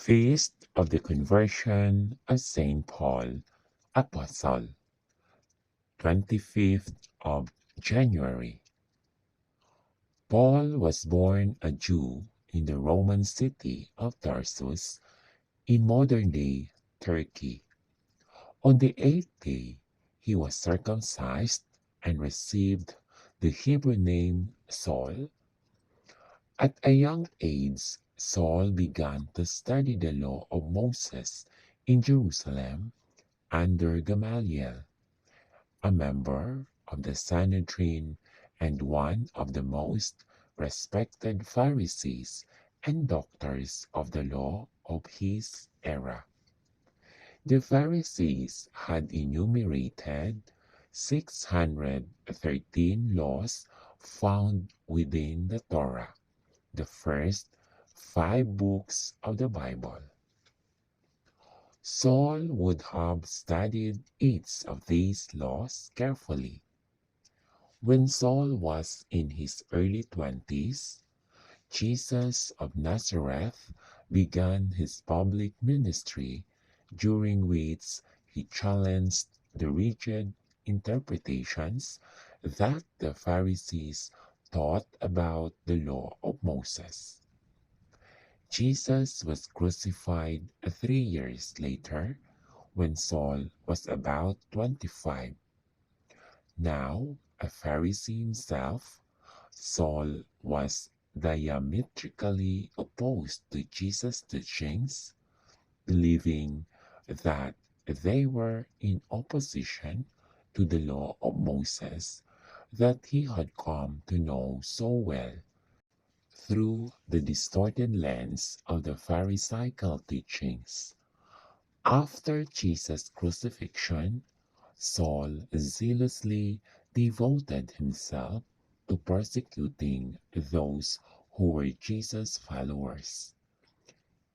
Feast of the Conversion of Saint Paul, Apostle, 25th of January. Paul was born a Jew in the Roman city of Tarsus in modern-day Turkey. On the eighth day, he was circumcised and received the Hebrew name Saul. At a young age, Saul began to study the law of Moses in Jerusalem under Gamaliel, a member of the Sanhedrin and one of the most respected Pharisees and doctors of the law of his era. The Pharisees had enumerated 613 laws found within the Torah, the first five books of the Bible. Saul would have studied each of these laws carefully. When Saul was in his early 20s, Jesus of Nazareth began his public ministry, during which he challenged the rigid interpretations that the Pharisees taught about the law of Moses. Jesus was crucified 3 years later when Saul was about 25. Now a Pharisee himself, Saul was diametrically opposed to Jesus' teachings, believing that they were in opposition to the law of Moses that he had come to know so well through the distorted lens of the Pharisaical teachings. After Jesus' crucifixion, Saul zealously devoted himself to persecuting those who were Jesus' followers.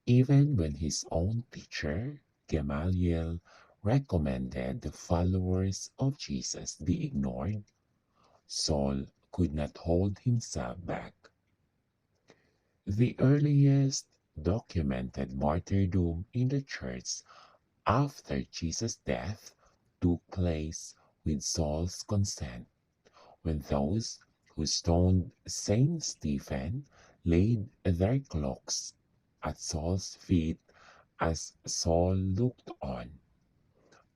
Even when his own teacher, Gamaliel, recommended the followers of Jesus be ignored, Saul could not hold himself back. The earliest documented martyrdom in the church after Jesus' death took place with Saul's consent, when those who stoned Saint Stephen laid their cloaks at Saul's feet as Saul looked on.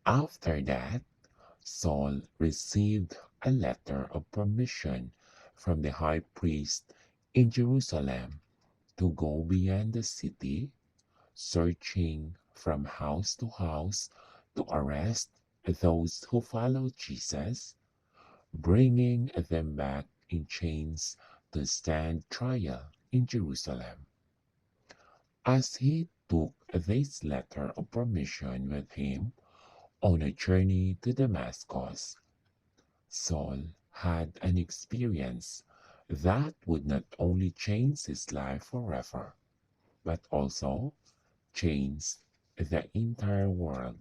After that, Saul received a letter of permission from the high priest in Jerusalem to go beyond the city, searching from house to house to arrest those who followed Jesus, bringing them back in chains to stand trial in Jerusalem. As he took this letter of permission with him on a journey to Damascus, Saul had an experience that would not only change his life forever, but also change the entire world.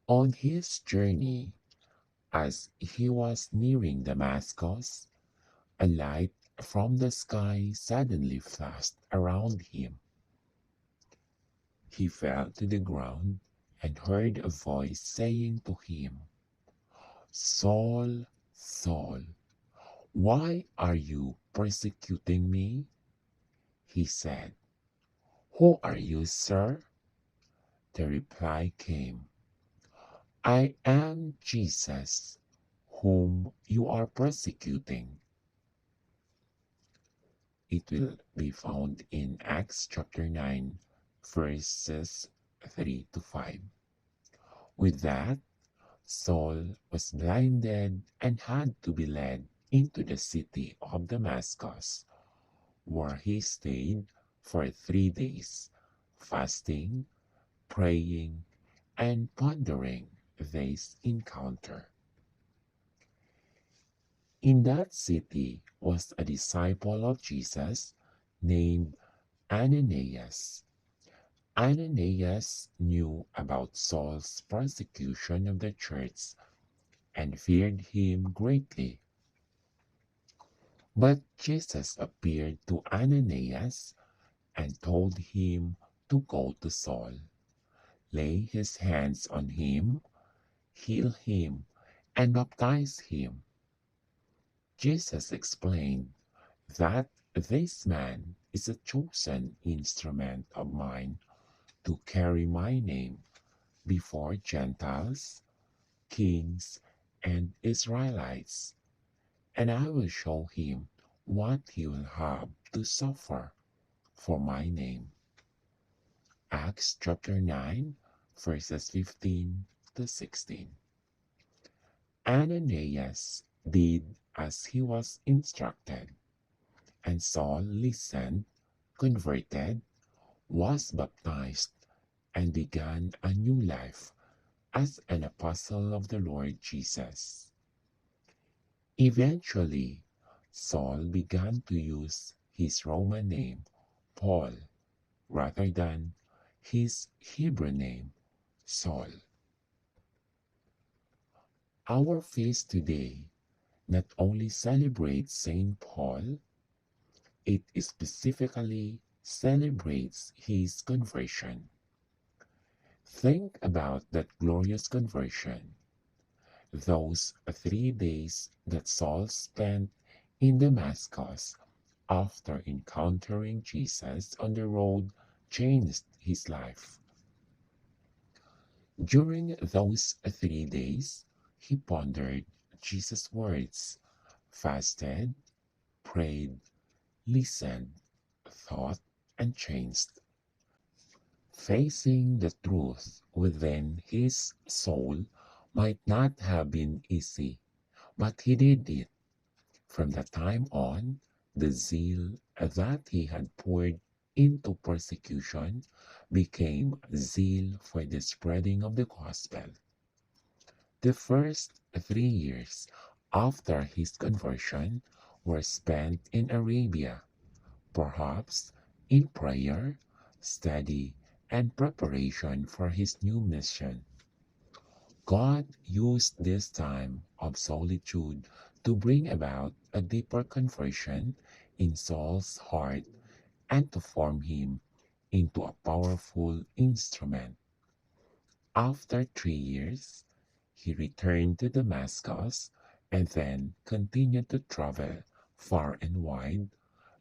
On his journey, as he was nearing Damascus, a light from the sky suddenly flashed around him. He fell to the ground and heard a voice saying to him, "Saul, Saul, why are you persecuting me?" He said, "Who are you, sir?" The reply came, "I am Jesus, whom you are persecuting." It will be found in Acts chapter 9, verses 3 to 5. With that, Saul was blinded and had to be led into the city of Damascus, where he stayed for 3 days, fasting, praying, and pondering this encounter. In that city was a disciple of Jesus named Ananias. Ananias knew about Saul's persecution of the church and feared him greatly. But Jesus appeared to Ananias and told him to go to Saul, lay his hands on him, heal him, and baptize him. Jesus explained that this man is a chosen instrument of mine to carry my name before Gentiles, kings, and Israelites, and I will show him what he will have to suffer for my name. Acts chapter 9, verses 15 to 16. Ananias did as he was instructed, and Saul listened, converted, was baptized, and began a new life as an apostle of the Lord Jesus. Eventually, Saul began to use his Roman name, Paul, rather than his Hebrew name, Saul. Our feast today not only celebrates Saint Paul, it specifically celebrates his conversion. Think about that glorious conversion. Those 3 days that Saul spent in Damascus after encountering Jesus on the road changed his life. During those 3 days, he pondered Jesus' words, fasted, prayed, listened, thought, and changed. Facing the truth within his soul might not have been easy, but he did it. From that time on, the zeal that he had poured into persecution became zeal for the spreading of the gospel. The first 3 years after his conversion were spent in Arabia, perhaps in prayer, study, and preparation for his new mission. God used this time of solitude to bring about a deeper conversion in Saul's heart and to form him into a powerful instrument. After 3 years, he returned to Damascus and then continued to travel far and wide,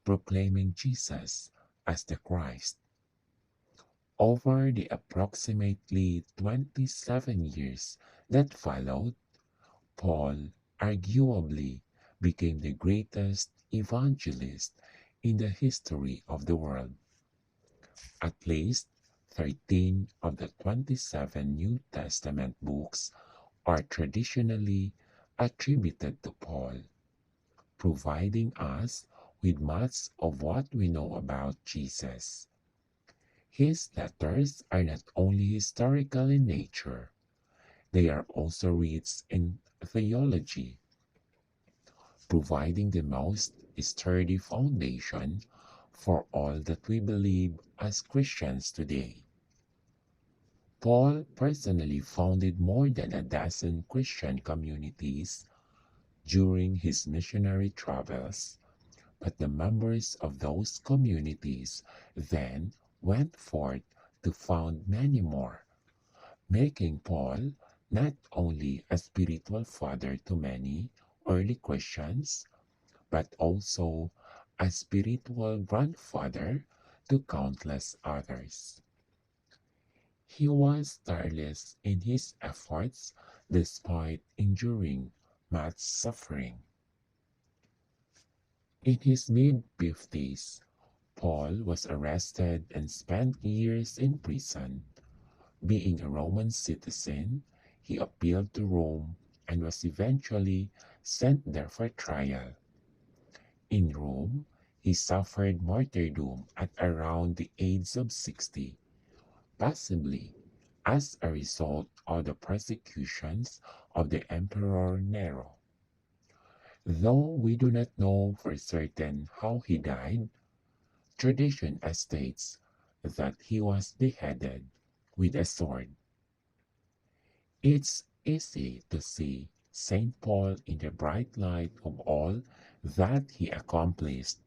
proclaiming Jesus as the Christ. Over the approximately 27 years that followed, Paul arguably became the greatest evangelist in the history of the world. At least 13 of the 27 New Testament books are traditionally attributed to Paul, providing us with much of what we know about Jesus. His letters are not only historical in nature, they are also rich in theology, providing the most sturdy foundation for all that we believe as Christians today. Paul personally founded more than a dozen Christian communities during his missionary travels, but the members of those communities then went forth to found many more, making Paul not only a spiritual father to many early Christians, but also a spiritual grandfather to countless others. He was tireless in his efforts despite enduring much suffering. In his mid-50s, Paul was arrested and spent years in prison. Being a Roman citizen, he appealed to Rome and was eventually sent there for trial. In Rome, he suffered martyrdom at around the age of 60, possibly as a result of the persecutions of the Emperor Nero. Though we do not know for certain how he died, tradition states that he was beheaded with a sword. It's easy to see St. Paul in the bright light of all that he accomplished.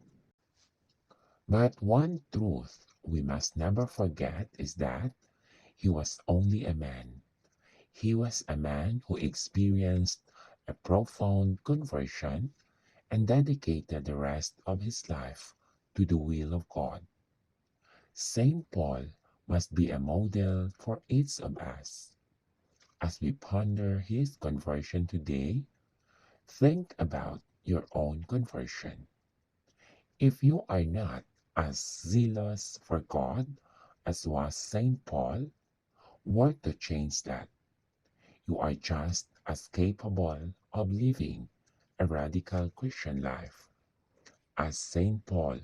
But one truth we must never forget is that he was only a man. He was a man who experienced a profound conversion and dedicated the rest of his life to the will of God. St. Paul must be a model for each of us. As we ponder his conversion today, think about your own conversion. If you are not as zealous for God as was St. Paul, work to change that. You are just as capable of living a radical Christian life as St. Paul.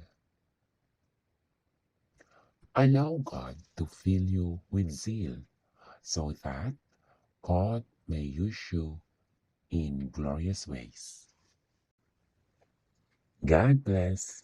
Allow God to fill you with zeal so that God may use you in glorious ways. God bless.